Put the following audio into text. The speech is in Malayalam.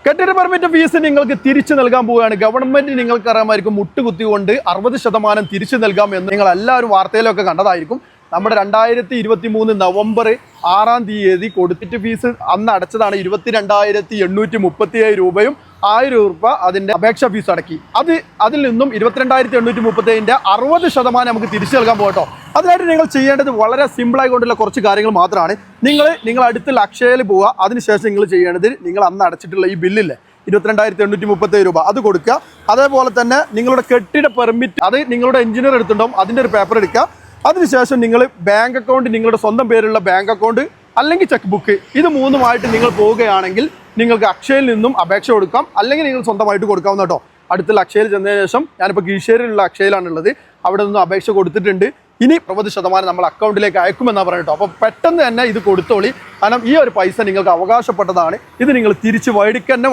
കെട്ടിട പെർമിറ്റ് ഫീസ് നിങ്ങൾക്ക് തിരിച്ചു നൽകാൻ പോവുകയാണ്. ഗവൺമെന്റ് നിങ്ങൾക്ക് അറിയാമായിരിക്കും മുട്ടുകുത്തിക്കൊണ്ട് 60% തിരിച്ചു നൽകാം എന്ന് നിങ്ങൾ എല്ലാവരും വാർത്തയിലൊക്കെ കണ്ടതായിരിക്കും. നമ്മുടെ 2023 നവംബർ 6-ാം തീയതി കൊടുത്തിട്ട് ഫീസ് അന്ന് അടച്ചതാണ് 22,837 രൂപയും 1000 രൂപ അതിൻ്റെ അപേക്ഷാ ഫീസ് അടക്കി. അതിൽ നിന്നും 22,837-ന്റെ 60% നമുക്ക് തിരിച്ചു നൽകാൻ പോകട്ടോ. അതിനായിട്ട് നിങ്ങൾ ചെയ്യേണ്ടത് വളരെ സിമ്പിളായിക്കൊണ്ടുള്ള കുറച്ച് കാര്യങ്ങൾ മാത്രമാണ്. നിങ്ങൾ അടുത്തുള്ള അക്ഷയയിൽ പോവുക. അതിനുശേഷം നിങ്ങൾ ചെയ്യേണ്ടത് നിങ്ങൾ അന്ന് അടച്ചിട്ടുള്ള ഈ ബില്ലില്ലേ 22,837 രൂപ അത് കൊടുക്കുക. അതേപോലെ തന്നെ നിങ്ങളുടെ കെട്ടിട പെർമിറ്റ് അത് നിങ്ങളുടെ എഞ്ചിനീയർ എടുത്തിട്ടുണ്ടാവും, അതിൻ്റെ ഒരു പേപ്പർ എടുക്കുക. അതിനുശേഷം നിങ്ങൾ ബാങ്ക് അക്കൗണ്ട്, നിങ്ങളുടെ സ്വന്തം പേരുള്ള ബാങ്ക് അക്കൗണ്ട് അല്ലെങ്കിൽ ചെക്ക് ബുക്ക്, ഇത് മൂന്നുമായിട്ട് നിങ്ങൾ പോവുകയാണെങ്കിൽ നിങ്ങൾക്ക് അക്ഷയയിൽ നിന്നും അപേക്ഷ കൊടുക്കാം, അല്ലെങ്കിൽ നിങ്ങൾ സ്വന്തമായിട്ട് കൊടുക്കാവുന്ന കേട്ടോ. അടുത്തുള്ള അക്ഷയയിൽ ചെന്നതിന് ശേഷം ഞാനിപ്പോൾ കീഴ്ശ്ശേരിയിലുള്ള അക്ഷയയിലാണുള്ളത്, അവിടെ നിന്നും അപേക്ഷ കൊടുത്തിട്ടുണ്ട്. ഇനി 60% നമ്മൾ അക്കൗണ്ടിലേക്ക് അയക്കുമെന്നാണ് പറഞ്ഞിട്ടോ. അപ്പോൾ പെട്ടെന്ന് തന്നെ ഇത് കൊടുത്തോളി, കാരണം ഈ ഒരു പൈസ നിങ്ങൾക്ക് അവകാശപ്പെട്ടതാണ്. ഇത് നിങ്ങൾ തിരിച്ച് മേടിക്കന്നെ